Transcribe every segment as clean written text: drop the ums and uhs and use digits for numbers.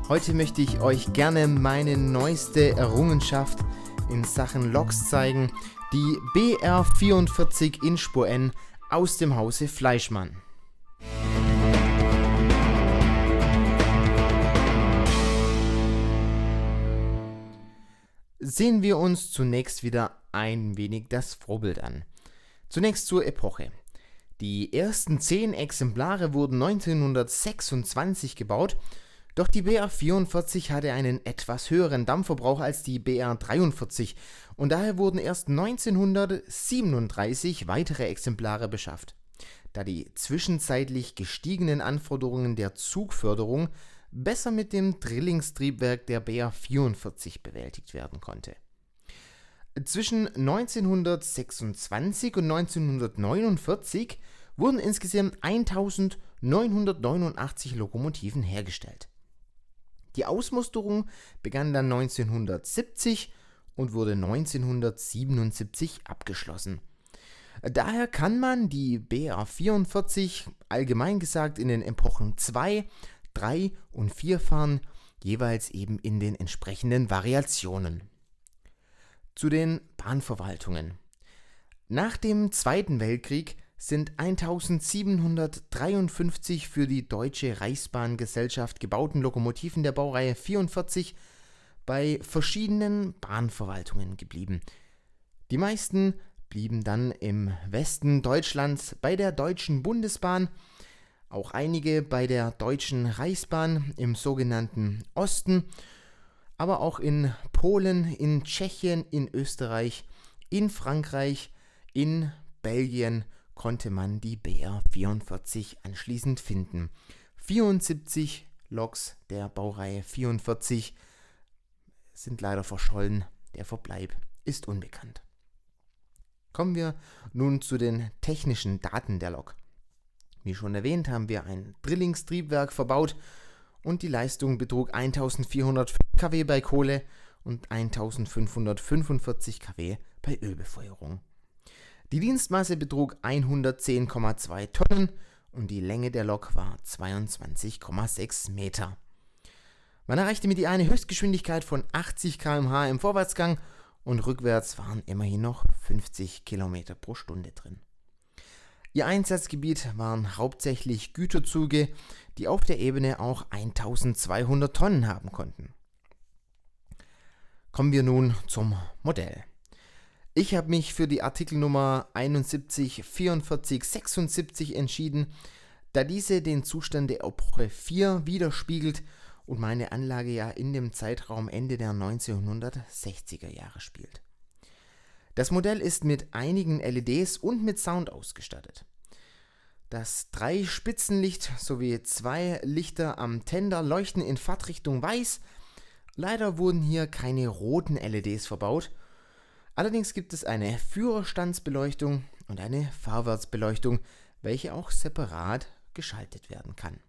Heute möchte ich euch gerne meine neueste Errungenschaft in Sachen Loks zeigen, die BR44 InSpur N aus dem Hause Fleischmann. Sehen wir uns zunächst wieder ein wenig das Vorbild an. Zunächst zur Epoche. Die ersten 10 Exemplare wurden 1926 gebaut, doch die BR44 hatte einen etwas höheren Dampfverbrauch als die BR43 und daher wurden erst 1937 weitere Exemplare beschafft. Da die zwischenzeitlich gestiegenen Anforderungen der Zugförderung besser mit dem Drillingstriebwerk der BR44 bewältigt werden konnte. Zwischen 1926 und 1949 wurden insgesamt 1989 Lokomotiven hergestellt. Die Ausmusterung begann dann 1970 und wurde 1977 abgeschlossen. Daher kann man die BR44 allgemein gesagt in den Epochen 2, 3 und 4 fahren, jeweils eben in den entsprechenden Variationen. Zu den Bahnverwaltungen. Nach dem Zweiten Weltkrieg sind 1753 für die Deutsche Reichsbahngesellschaft gebauten Lokomotiven der Baureihe 44 bei verschiedenen Bahnverwaltungen geblieben. Die meisten blieben dann im Westen Deutschlands bei der Deutschen Bundesbahn, auch einige bei der Deutschen Reichsbahn im sogenannten Osten, aber auch in Polen, in Tschechien, in Österreich, in Frankreich, in Belgien konnte man die BR44 anschließend finden. 74 Loks der Baureihe 44 sind leider verschollen, der Verbleib ist unbekannt. Kommen wir nun zu den technischen Daten der Lok. Wie schon erwähnt, haben wir ein Drillingstriebwerk verbaut und die Leistung betrug 1405 kW bei Kohle und 1545 kW bei Ölbefeuerung. Die Dienstmasse betrug 110,2 Tonnen und die Länge der Lok war 22,6 Meter. Man erreichte mit ihr eine Höchstgeschwindigkeit von 80 km/h im Vorwärtsgang und rückwärts waren immerhin noch 50 km pro Stunde drin. Ihr Einsatzgebiet waren hauptsächlich Güterzüge, die auf der Ebene auch 1200 Tonnen haben konnten. Kommen wir nun zum Modell. Ich habe mich für die Artikelnummer 71 44 76 entschieden, da diese den Zustand der Epoche 4 widerspiegelt und meine Anlage ja in dem Zeitraum Ende der 1960er Jahre spielt. Das Modell ist mit einigen LEDs und mit Sound ausgestattet. Das 3-Spitzenlicht sowie 2 Lichter am Tender leuchten in Fahrtrichtung weiß. Leider wurden hier keine roten LEDs verbaut. Allerdings gibt es eine Führerstandsbeleuchtung und eine Fahrwärtsbeleuchtung, welche auch separat geschaltet werden kann.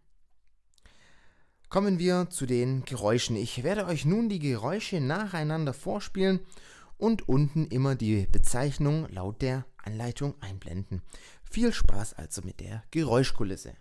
Kommen wir zu den Geräuschen. Ich werde euch nun die Geräusche nacheinander vorspielen und unten immer die Bezeichnung laut der Anleitung einblenden. Viel Spaß also mit der Geräuschkulisse.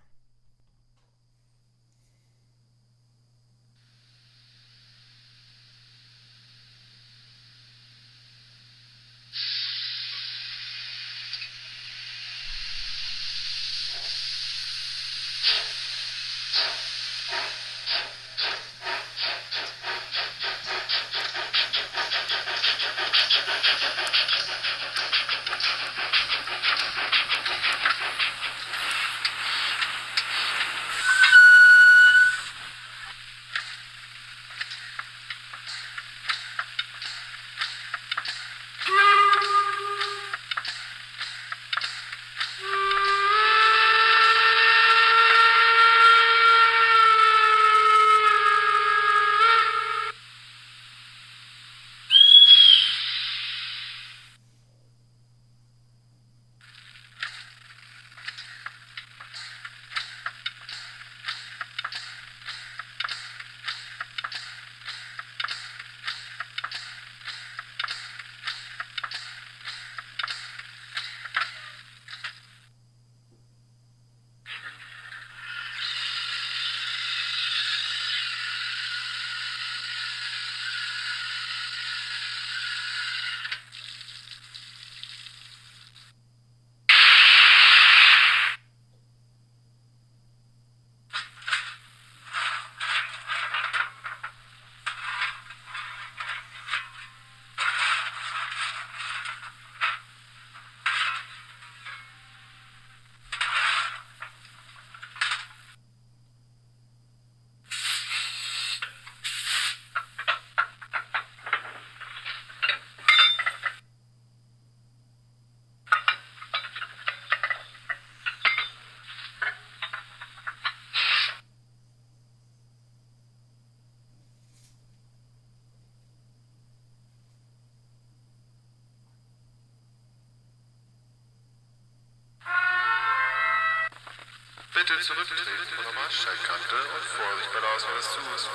Bitte zurücktreten von der Bahnsteigkante und Vorsicht bei der Ausfahrt des Zuges.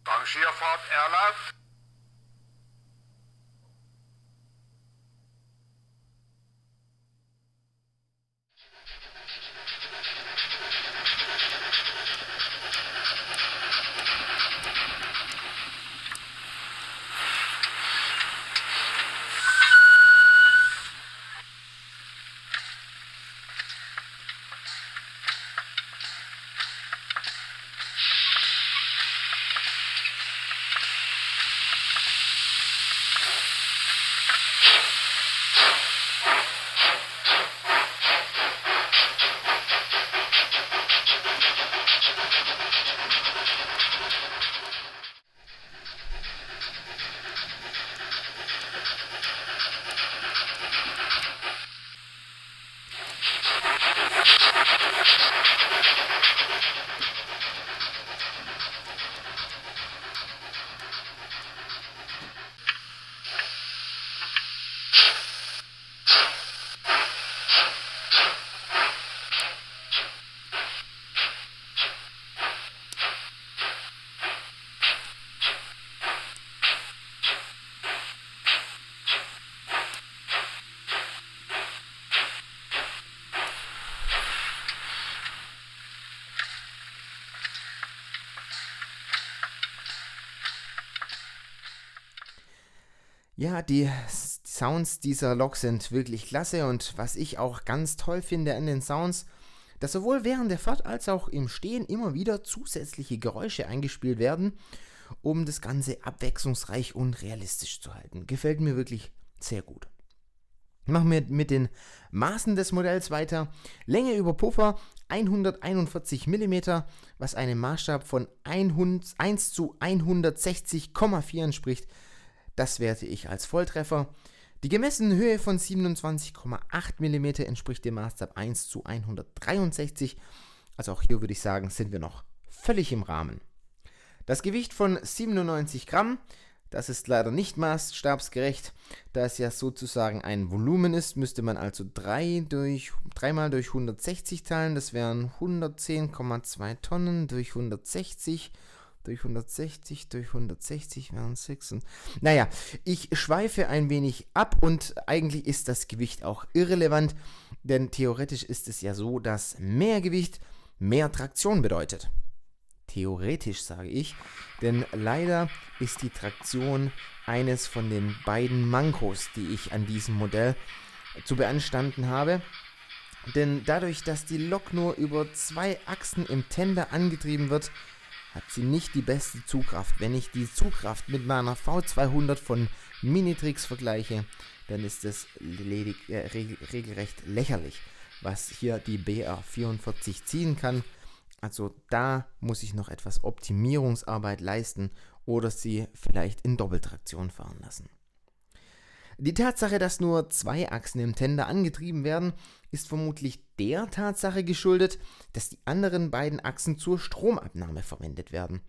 Rangierfahrt erlaubt. Ja, die Sounds dieser Lok sind wirklich klasse und was ich auch ganz toll finde an den Sounds, dass sowohl während der Fahrt als auch im Stehen immer wieder zusätzliche Geräusche eingespielt werden, um das Ganze abwechslungsreich und realistisch zu halten. Gefällt mir wirklich sehr gut. Machen wir mit den Maßen des Modells weiter. Länge über Puffer 141 mm, was einem Maßstab von 1 zu 160,4 entspricht. Das werte ich als Volltreffer. Die gemessene Höhe von 27,8 mm entspricht dem Maßstab 1 zu 163. Also auch hier würde ich sagen, sind wir noch völlig im Rahmen. Das Gewicht von 97 Gramm, das ist leider nicht maßstabsgerecht. Da es ja sozusagen ein Volumen ist, müsste man also 3 mal durch 160 teilen. Das wären 110,2 Tonnen durch 160. Durch 160 wären 6. Naja, ich schweife ein wenig ab und eigentlich ist das Gewicht auch irrelevant, denn theoretisch ist es ja so, dass mehr Gewicht mehr Traktion bedeutet. Theoretisch sage ich, denn leider ist die Traktion eines von den beiden Mankos, die ich an diesem Modell zu beanstanden habe. Denn dadurch, dass die Lok nur über 2 Achsen im Tender angetrieben wird, hat sie nicht die beste Zugkraft. Wenn ich die Zugkraft mit meiner V200 von Minitrix vergleiche, dann ist es regelrecht lächerlich, was hier die BR44 ziehen kann. Also da muss ich noch etwas Optimierungsarbeit leisten oder sie vielleicht in Doppeltraktion fahren lassen. Die Tatsache, dass nur 2 Achsen im Tender angetrieben werden, ist vermutlich der Tatsache geschuldet, dass die anderen beiden Achsen zur Stromabnahme verwendet werden.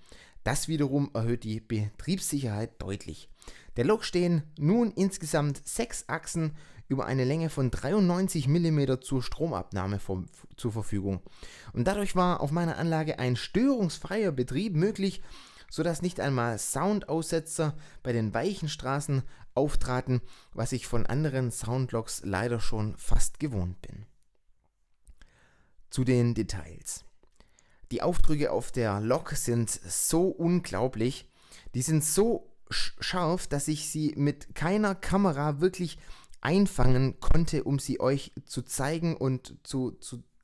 Das wiederum erhöht die Betriebssicherheit deutlich. Der Lok stehen nun insgesamt 6 Achsen über eine Länge von 93 mm zur Stromabnahme zur Verfügung. Und dadurch war auf meiner Anlage ein störungsfreier Betrieb möglich, sodass nicht einmal Soundaussetzer bei den weichen Straßen auftraten, was ich von anderen Soundloks leider schon fast gewohnt bin. Zu den Details. Die Aufdrücke auf der Lok sind so unglaublich, die sind so scharf, dass ich sie mit keiner Kamera wirklich einfangen konnte, um sie euch zu zeigen und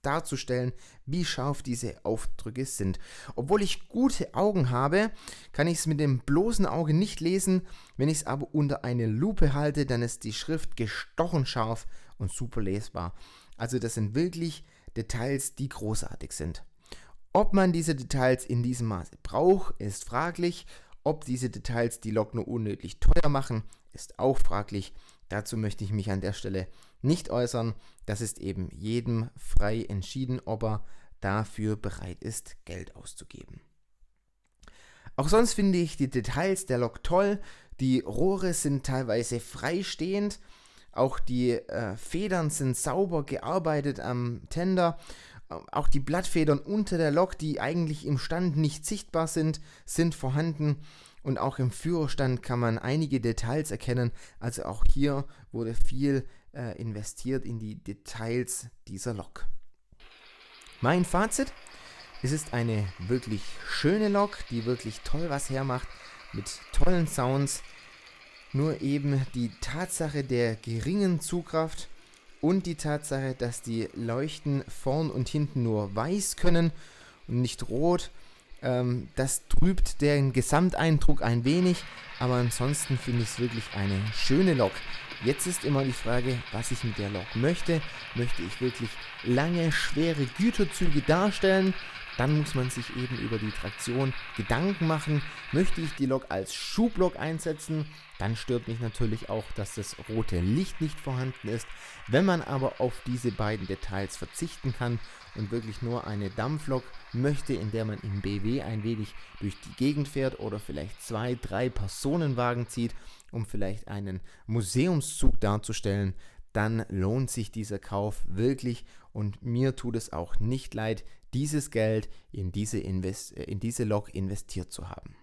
darzustellen, wie scharf diese Aufdrücke sind. Obwohl ich gute Augen habe, kann ich es mit dem bloßen Auge nicht lesen. Wenn ich es aber unter eine Lupe halte, dann ist die Schrift gestochen scharf und super lesbar. Also das sind wirklich Details, die großartig sind. Ob man diese Details in diesem Maße braucht, ist fraglich. Ob diese Details die Lok nur unnötig teuer machen, ist auch fraglich. Dazu möchte ich mich an der Stelle nicht äußern. Das ist eben jedem frei entschieden, ob er dafür bereit ist, Geld auszugeben. Auch sonst finde ich die Details der Lok toll. Die Rohre sind teilweise freistehend. Auch die Federn sind sauber gearbeitet am Tender. Auch die Blattfedern unter der Lok, die eigentlich im Stand nicht sichtbar sind, sind vorhanden. Und auch im Führerstand kann man einige Details erkennen. Also auch hier wurde viel investiert in die Details dieser Lok. Mein Fazit: Es ist eine wirklich schöne Lok, die wirklich toll was hermacht, mit tollen Sounds. Nur eben die Tatsache der geringen Zugkraft und die Tatsache, dass die Leuchten vorn und hinten nur weiß können und nicht rot, das trübt den Gesamteindruck ein wenig, aber ansonsten finde ich es wirklich eine schöne Lok. Jetzt ist immer die Frage, was ich mit der Lok möchte. Möchte ich wirklich lange, schwere Güterzüge darstellen? Dann muss man sich eben über die Traktion Gedanken machen. Möchte ich die Lok als Schublok einsetzen? Dann stört mich natürlich auch, dass das rote Licht nicht vorhanden ist. Wenn man aber auf diese beiden Details verzichten kann und wirklich nur eine Dampflok möchte, in der man im BW ein wenig durch die Gegend fährt oder vielleicht 2, 3 Personenwagen zieht, um vielleicht einen Museumszug darzustellen, dann lohnt sich dieser Kauf wirklich und mir tut es auch nicht leid, dieses Geld in diese Lok investiert zu haben.